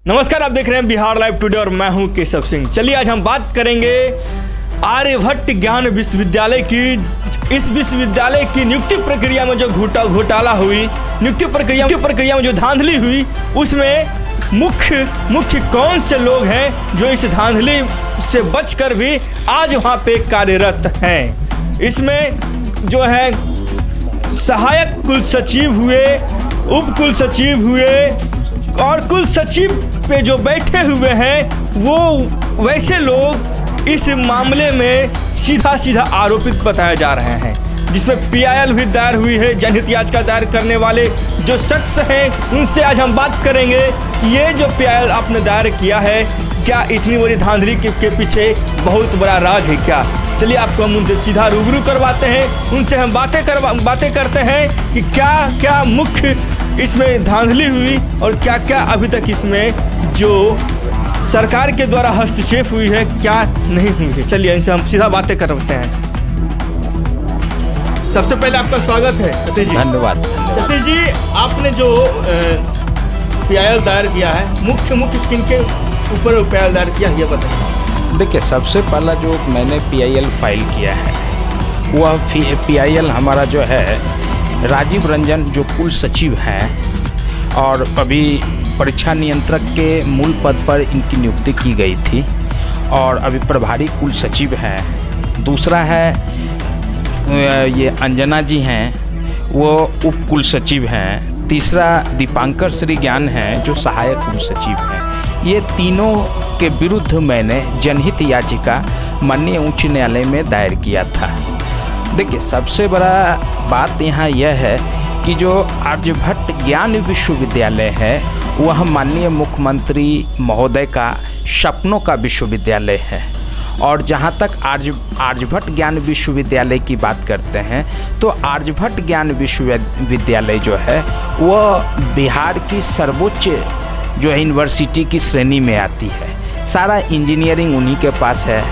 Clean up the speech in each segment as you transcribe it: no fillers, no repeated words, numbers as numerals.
नमस्कार, आप देख रहे हैं बिहार लाइव टुडे और मैं हूं केशव सिंह। चलिए आज हम बात करेंगे आर्यभट्ट ज्ञान विश्वविद्यालय की। इस विश्वविद्यालय की नियुक्ति प्रक्रिया में जो घोटाला हुई, नियुक्ति प्रक्रिया में जो धांधली हुई, उसमें मुख्य कौन से लोग हैं जो इस धांधली से बचकर भी आज वहां पे कार्यरत हैं। इसमें जो है सहायक कुल सचिव हुए, उप कुल सचिव हुए और कुल सचिव पे जो बैठे हुए हैं वो वैसे लोग इस मामले में सीधा आरोपित बताए जा रहे हैं, जिसमें PIL भी दायर हुई है। जनहित याचिका दायर करने वाले जो शख्स हैं उनसे आज हम बात करेंगे कि ये जो PIL आपने दायर किया है, क्या इतनी बड़ी धांधली के पीछे बहुत बड़ा राज है क्या। चलिए आपको हम उनसे सीधा रूबरू करवाते हैं, उनसे हम बातें करते हैं कि क्या मुख्य इसमें धांधली हुई और क्या अभी तक इसमें जो सरकार के द्वारा हस्तक्षेप हुई है क्या नहीं हुई है। चलिए इनसे हम सीधा बातें करते हैं। सबसे पहले आपका स्वागत है सतीश जी। धन्यवाद। सतीश जी, आपने जो PIL दायर किया है, मुख्य किनके ऊपर PIL दायर किया ये बताइए। देखिए, सबसे पहला जो मैंने PIL फाइल किया है वह PIL हमारा जो है राजीव रंजन जो कुल सचिव हैं और अभी परीक्षा नियंत्रक के मूल पद पर इनकी नियुक्ति की गई थी और अभी प्रभारी कुल सचिव हैं। दूसरा है ये अंजना जी हैं, वो उप कुल सचिव हैं। तीसरा दीपांकर श्री ज्ञान हैं जो सहायक कुल सचिव हैं। ये तीनों के विरुद्ध मैंने जनहित याचिका माननीय उच्च न्यायालय में दायर किया था। देखिए, सबसे बड़ा बात यहाँ यह है कि जो आर्यभट्ट ज्ञान विश्वविद्यालय है वह माननीय मुख्यमंत्री महोदय का सपनों का विश्वविद्यालय है। और जहाँ तक आर्यभट्ट ज्ञान विश्वविद्यालय की बात करते हैं तो आर्यभट्ट ज्ञान विश्वविद्यालय जो है वह बिहार की सर्वोच्च जो है यूनिवर्सिटी की श्रेणी में आती है। सारा इंजीनियरिंग उन्हीं के पास है,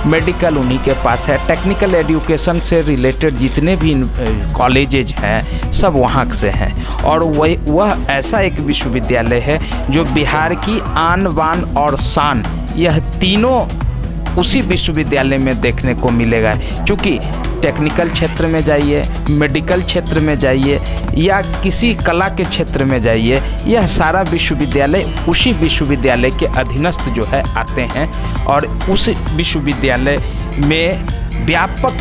मेडिकल उन्हीं के पास है, टेक्निकल एजुकेशन से रिलेटेड जितने भी कॉलेजेज हैं सब वहाँ से हैं। और वह ऐसा एक विश्वविद्यालय है जो बिहार की आन बान और शान, यह तीनों उसी विश्वविद्यालय में देखने को मिलेगा। क्योंकि टेक्निकल क्षेत्र में जाइए, मेडिकल क्षेत्र में जाइए या किसी कला के क्षेत्र में जाइए, यह सारा विश्वविद्यालय उसी विश्वविद्यालय के अधीनस्थ जो है आते हैं। और उस विश्वविद्यालय में व्यापक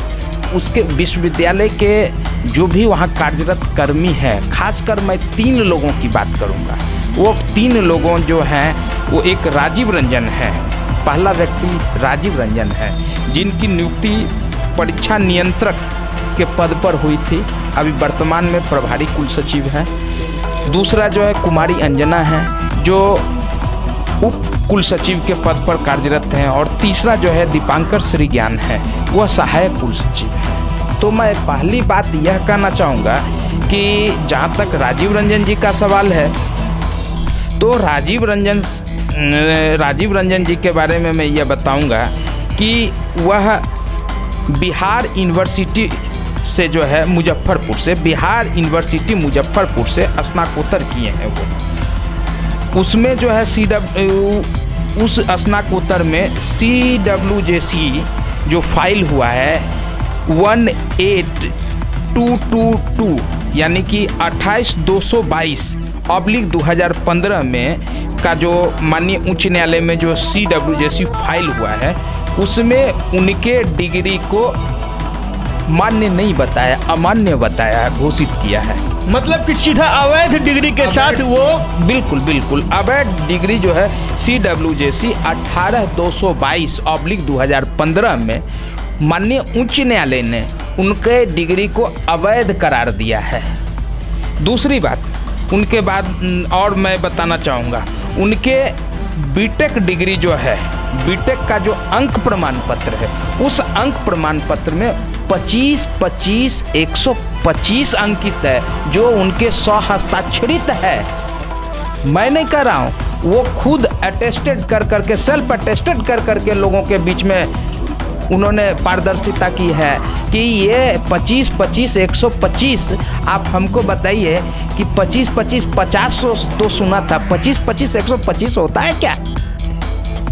उसके विश्वविद्यालय के जो भी वहाँ कार्यरत कर्मी हैं, खासकर मैं 3 लोगों की बात करूँगा। वो 3 लोगों जो हैं वो एक राजीव रंजन है, पहला व्यक्ति राजीव रंजन है जिनकी नियुक्ति परीक्षा नियंत्रक के पद पर हुई थी, अभी वर्तमान में प्रभारी कुल सचिव हैं। दूसरा जो है कुमारी अंजना है जो उप कुल सचिव के पद पर कार्यरत हैं। और तीसरा जो है दीपांकर श्री ज्ञान है, वह सहायक कुल सचिव है। तो मैं पहली बात यह कहना चाहूँगा कि जहाँ तक राजीव रंजन जी का सवाल है तो राजीव रंजन जी के बारे में मैं यह बताऊंगा कि वह बिहार यूनिवर्सिटी से जो है मुजफ्फरपुर से, बिहार यूनिवर्सिटी मुजफ्फरपुर से स्नातकोत्तर किए हैं। वो उसमें जो है उस स्नातकोत्तर में CWJC जो फाइल हुआ है 18222 यानी कि 28222/2015 में का जो माननीय उच्च न्यायालय में जो CWJC फाइल हुआ है उसमें उनके डिग्री को मान्य नहीं बताया, अमान्य बताया, घोषित किया है। मतलब कि सीधा अवैध डिग्री के साथ वो बिल्कुल अवैध डिग्री जो है CWJC 18222/2015 में माननीय उच्च न्यायालय ने उनके डिग्री को अवैध करार दिया है। दूसरी बात, उनके बाद और मैं बताना चाहूँगा, उनके बीटेक डिग्री जो है, बीटेक का जो अंक प्रमाण पत्र है, उस अंक प्रमाण पत्र में 125 अंकित है जो उनके स्वहस्ताक्षरित है। मैं नहीं कह रहा हूँ, वो खुद अटेस्टेड कर करके, सेल्फ अटेस्टेड कर करके लोगों के बीच में उन्होंने पारदर्शिता की है कि ये 25-25 125, आप हमको बताइए कि 25-25 50 तो सुना था, 25-25 125 होता है क्या?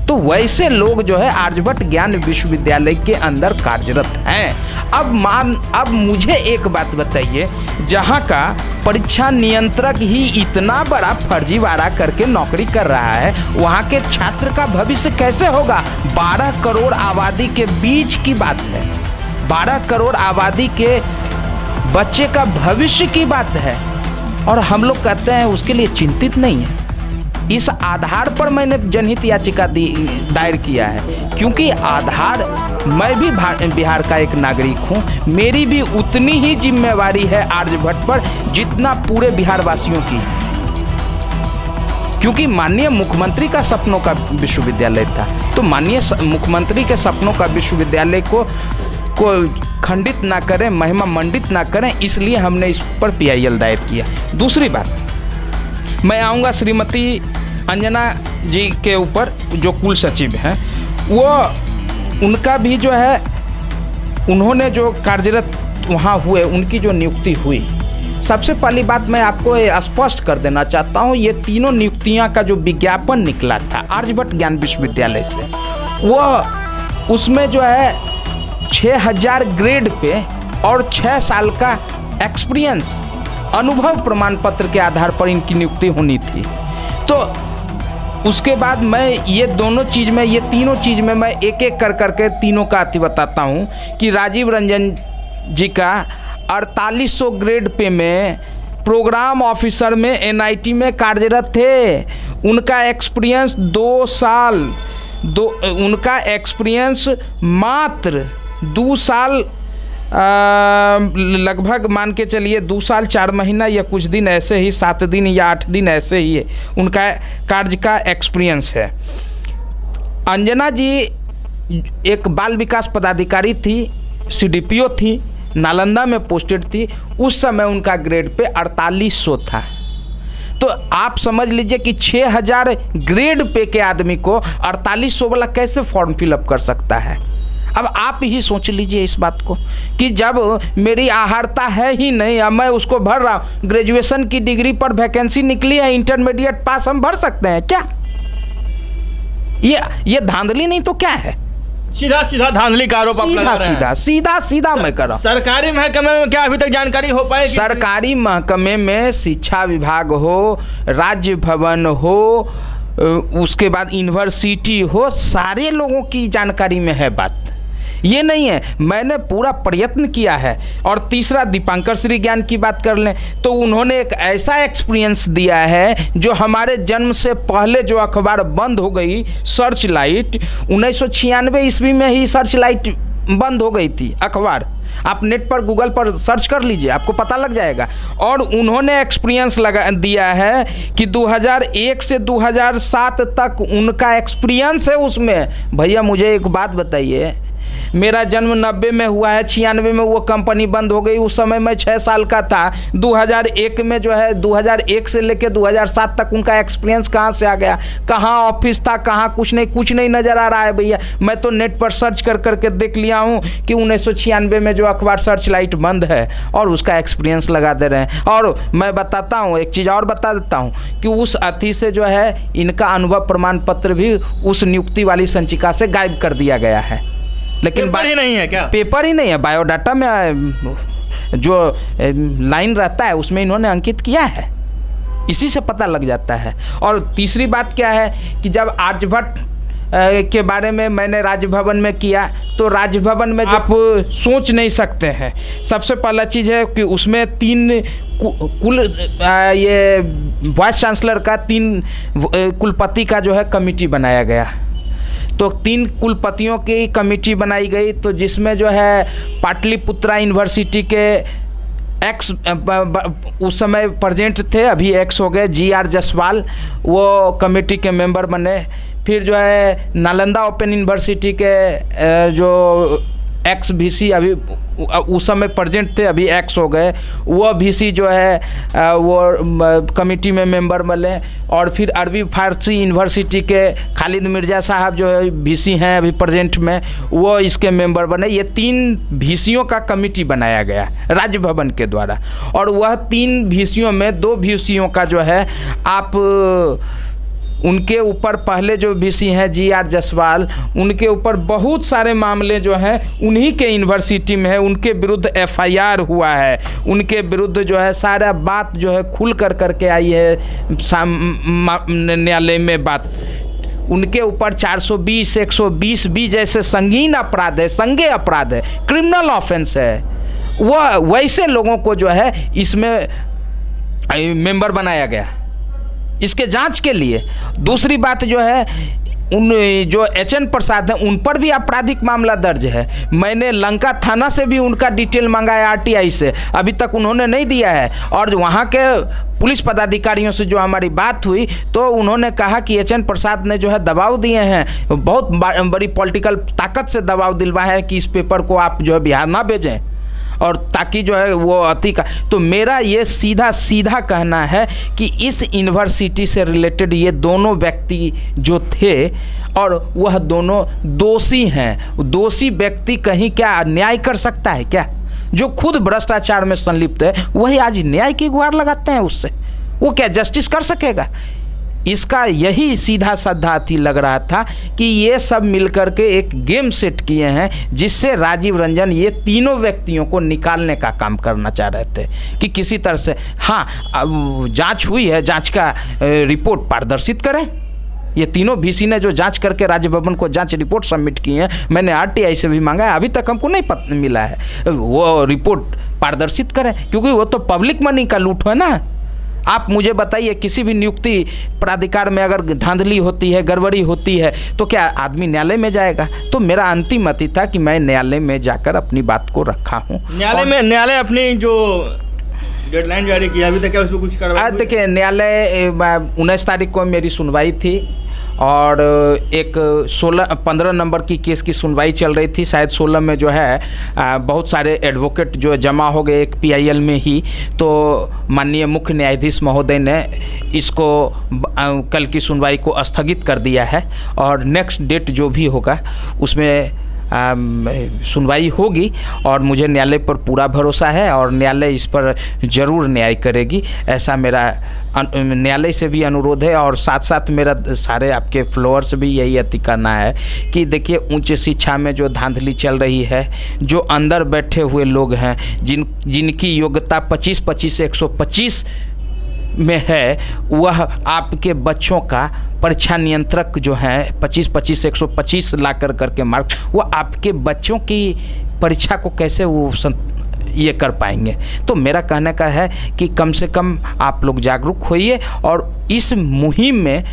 तो वैसे लोग जो है आर्यभट्ट ज्ञान विश्वविद्यालय के अंदर कार्यरत हैं। अब मुझे एक बात बताइए, जहाँ का परीक्षा नियंत्रक ही इतना बड़ा फर्जीवाड़ा करके नौकरी कर रहा है, वहाँ के छात्र का भविष्य कैसे होगा? 12 करोड़ आबादी के बीच की बात है, 12 करोड़ आबादी के बच्चे का भविष्य की बात है, और हम लोग कहते हैं उसके लिए चिंतित नहीं है। इस आधार पर मैंने जनहित याचिका दायर किया है, क्योंकि आधार, मैं भी बिहार का एक नागरिक हूँ, मेरी भी उतनी ही जिम्मेवारी है आर्यभट्ट पर जितना पूरे बिहार वासियों की, क्योंकि माननीय मुख्यमंत्री का सपनों का विश्वविद्यालय था। तो माननीय मुख्यमंत्री के सपनों का विश्वविद्यालय को खंडित ना करें, महिमा मंडित ना करें, इसलिए हमने इस पर PIL दायर किया। दूसरी बात, मैं आऊँगा श्रीमती अंजना जी के ऊपर, जो कुल सचिव हैं, वो उनका भी जो है, उन्होंने जो कार्यरत वहाँ हुए, उनकी जो नियुक्ति हुई, सबसे पहली बात मैं आपको स्पष्ट कर देना चाहता हूँ, ये तीनों नियुक्तियाँ का जो विज्ञापन निकला था आर्यभट्ट ज्ञान विश्वविद्यालय से, वो उसमें जो है 6000 ग्रेड पे और 6 साल का एक्सपीरियंस, अनुभव प्रमाण पत्र के आधार पर इनकी नियुक्ति होनी थी। तो उसके बाद मैं ये तीनों चीज़ में मैं एक एक करके तीनों का अति बताता हूँ कि राजीव रंजन जी का 4800 ग्रेड पे में प्रोग्राम ऑफिसर में NIT में कार्यरत थे। उनका एक्सपीरियंस 2 साल, उनका एक्सपीरियंस मात्र 2 साल, लगभग मान के चलिए 2 साल 4 महीना या कुछ दिन ऐसे ही, 7 दिन या 8 दिन ऐसे ही है उनका कार्य का एक्सपीरियंस है। अंजना जी एक बाल विकास पदाधिकारी थी, CDPO थी, नालंदा में पोस्टेड थी। उस समय उनका ग्रेड पे 4800 था। तो आप समझ लीजिए कि 6000 ग्रेड पे के आदमी को 4800 वाला कैसे फॉर्म फिलअप कर सकता है। अब आप ही सोच लीजिए इस बात को कि जब मेरी आहारता है ही नहीं, अब मैं उसको भर रहा हूँ, ग्रेजुएशन की डिग्री पर वैकेंसी निकली है, इंटरमीडिएट पास हम भर सकते हैं क्या? ये धांधली नहीं तो क्या है? सीधा धांधली का आरोप आप लगा रहे हैं। सीधा मैं कर रहा हूँ। सरकारी महकमे में क्या अभी तक जानकारी हो पाएगी? सरकारी महकमे में शिक्षा विभाग हो, राज्य भवन हो, उसके बाद यूनिवर्सिटी हो, सारे लोगों की जानकारी में है बात। ये नहीं है, मैंने पूरा प्रयत्न किया है। और तीसरा, दीपांकर श्री ज्ञान की बात कर लें तो उन्होंने एक ऐसा एक्सपीरियंस दिया है जो हमारे जन्म से पहले जो अखबार बंद हो गई, सर्च लाइट, 1996 ईस्वी में ही सर्च लाइट बंद हो गई थी अखबार। आप नेट पर गूगल पर सर्च कर लीजिए, आपको पता लग जाएगा। और उन्होंने एक्सपीरियंस दिया है कि 2001 से 2007 तक उनका एक्सपीरियंस है उसमें। भैया मुझे एक बात बताइए, मेरा जन्म 90 में हुआ है, 96 में वो कंपनी बंद हो गई, उस समय मैं 6 साल का था। 2001 में जो है 2001 से लेकर 2007 तक उनका एक्सपीरियंस कहाँ से आ गया? कहाँ ऑफिस था, कहाँ कुछ नहीं नज़र आ रहा है भैया। मैं तो नेट पर सर्च करके देख लिया हूँ कि 1996 में जो अखबार सर्च लाइट बंद है और उसका एक्सपीरियंस लगा दे रहे हैं। और मैं बताता हूँ, एक चीज़ और बता देता हूँ कि उस अति से जो है इनका अनुभव प्रमाण पत्र भी उस नियुक्ति वाली संचिका से गायब कर दिया गया है। लेकिन पेपर ही नहीं है क्या? पेपर ही नहीं है, बायोडाटा में जो लाइन रहता है उसमें इन्होंने अंकित किया है, इसी से पता लग जाता है। और तीसरी बात क्या है कि जब आर्यभट्ट के बारे में मैंने राजभवन में किया, तो राजभवन में आप सोच नहीं सकते हैं। सबसे पहला चीज़ है कि उसमें 3 कुल ये वाइस चांसलर का 3 कुलपति का जो है कमेटी बनाया गया। तो 3 कुलपतियों की कमेटी बनाई गई, तो जिसमें जो है पाटलिपुत्रा यूनिवर्सिटी के एक्स उस समय प्रेजेंट थे, अभी एक्स हो गए, GR जसवाल, वो कमेटी के मेंबर बने। फिर जो है नालंदा ओपन यूनिवर्सिटी के जो एक्स VC अभी उस समय प्रेजेंट थे, अभी एक्स हो गए, वो वीसी जो है वो कमेटी में मेंबर बने। और फिर अरबी फारसी यूनिवर्सिटी के खालिद मिर्ज़ा साहब जो है वीसी हैं अभी प्रेजेंट में, वो इसके मेंबर बने। ये 3 वीसियों का कमेटी बनाया गया राज्य भवन के द्वारा। और वह 3 वीसियों में 2 वीसियों का जो है आप उनके ऊपर पहले जो वीसी हैं GR जसवाल, उनके ऊपर बहुत सारे मामले जो हैं उन्हीं के यूनिवर्सिटी में है, उनके विरुद्ध FIR हुआ है, उनके विरुद्ध जो है सारा बात जो है खुल करके आई है न्यायालय में बात। उनके ऊपर 420, 120 भी जैसे संगीन अपराध है, संज्ञेय अपराध है, क्रिमिनल ऑफेंस है। वह वैसे लोगों को जो है इसमें मेंबर बनाया गया इसके जांच के लिए। दूसरी बात जो है उन जो HN प्रसाद हैं उन पर भी आपराधिक मामला दर्ज है। मैंने लंका थाना से भी उनका डिटेल मंगाया RTI से, अभी तक उन्होंने नहीं दिया है। और वहाँ के पुलिस पदाधिकारियों से जो हमारी बात हुई तो उन्होंने कहा कि HN प्रसाद ने जो है दबाव दिए हैं, बहुत बड़ी पॉलिटिकल ताकत से दबाव दिलवाया है कि इस पेपर को आप जो है बिहार ना भेजें, और ताकि जो है वो अति का। तो मेरा ये सीधा कहना है कि इस यूनिवर्सिटी से रिलेटेड ये दोनों व्यक्ति जो थे और वह दोनों दोषी हैं। दोषी व्यक्ति कहीं क्या न्याय कर सकता है क्या? जो खुद भ्रष्टाचार में संलिप्त है वही आज न्याय की गुहार लगाते हैं, उससे वो क्या जस्टिस कर सकेगा? इसका यही सीधा साधा लग रहा था कि ये सब मिलकर के एक गेम सेट किए हैं जिससे राजीव रंजन ये तीनों व्यक्तियों को निकालने का काम करना चाह रहे थे कि किसी तरह से। हाँ, जांच हुई है, जांच का रिपोर्ट पारदर्शित करें। ये तीनों वीसी ने जो जांच करके राज्य भवन को जांच रिपोर्ट सबमिट की है, मैंने RTI से भी मांगा है, अभी तक हमको नहीं मिला है। वो रिपोर्ट पारदर्शित करें क्योंकि वो तो पब्लिक मनी का लूट है ना। आप मुझे बताइए, किसी भी नियुक्ति प्राधिकार में अगर धांधली होती है, गड़बड़ी होती है तो क्या आदमी न्यायालय में जाएगा? तो मेरा अंतिम मति था कि मैं न्यायालय में जाकर अपनी बात को रखा हूँ। न्यायालय अपनी जो डेडलाइन जारी किया अभी तक क्या उसमें कुछ कार्रवाई? देखिए, न्यायालय 19 तारीख को मेरी सुनवाई थी और एक 15 नंबर की केस की सुनवाई चल रही थी। शायद 16 में जो है बहुत सारे एडवोकेट जो जमा हो गए एक PIL में ही। तो माननीय मुख्य न्यायाधीश महोदय ने इसको कल की सुनवाई को स्थगित कर दिया है और नेक्स्ट डेट जो भी होगा उसमें सुनवाई होगी। और मुझे न्यायालय पर पूरा भरोसा है और न्यायालय इस पर ज़रूर न्याय करेगी, ऐसा मेरा न्यायालय से भी अनुरोध है। और साथ साथ मेरा सारे आपके फ्लोअर से भी यही अति करना है कि देखिए, उच्च शिक्षा में जो धांधली चल रही है, जो अंदर बैठे हुए लोग हैं जिनकी योग्यता 25 से 125 में है, वह आपके बच्चों का परीक्षा नियंत्रक जो है 25 से 125 ला करके मार्क, वो आपके बच्चों की परीक्षा को कैसे वो ये कर पाएंगे? तो मेरा कहने का है कि कम से कम आप लोग जागरूक होइए और इस मुहिम में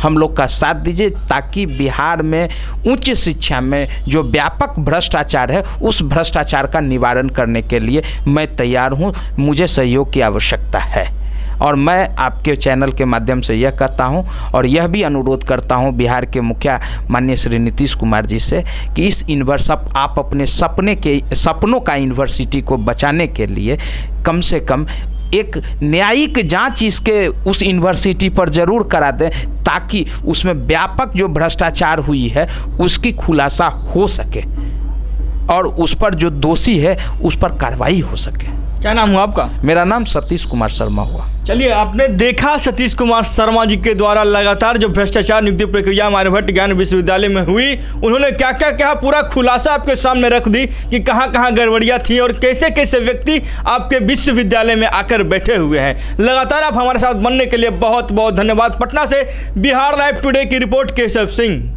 हम लोग का साथ दीजिए ताकि बिहार में उच्च शिक्षा में जो व्यापक भ्रष्टाचार है उस भ्रष्टाचार का निवारण करने के लिए मैं तैयार हूँ। मुझे सहयोग की आवश्यकता है और मैं आपके चैनल के माध्यम से यह कहता हूं और यह भी अनुरोध करता हूं बिहार के मुखिया माननीय श्री नीतीश कुमार जी से कि इस आप अपने सपनों का यूनिवर्सिटी को बचाने के लिए कम से कम एक न्यायिक जांच इसके उस यूनिवर्सिटी पर ज़रूर करा दें ताकि उसमें व्यापक जो भ्रष्टाचार हुई है उसकी खुलासा हो सके और उस पर जो दोषी है उस पर कार्रवाई हो सके। क्या नाम हुआ आपका? मेरा नाम सतीश कुमार शर्मा हुआ। चलिए, आपने देखा सतीश कुमार शर्मा जी के द्वारा लगातार जो भ्रष्टाचार नियुक्ति प्रक्रिया आर्यभट्ट ज्ञान विश्वविद्यालय में हुई, उन्होंने क्या क्या कहा, पूरा खुलासा आपके सामने रख दी कि कहाँ कहाँ गड़बड़ियाँ थी और कैसे कैसे व्यक्ति आपके विश्वविद्यालय में आकर बैठे हुए हैं। लगातार आप हमारे साथ बनने के लिए बहुत बहुत धन्यवाद। पटना से बिहार लाइव टुडे की रिपोर्ट केशव सिंह।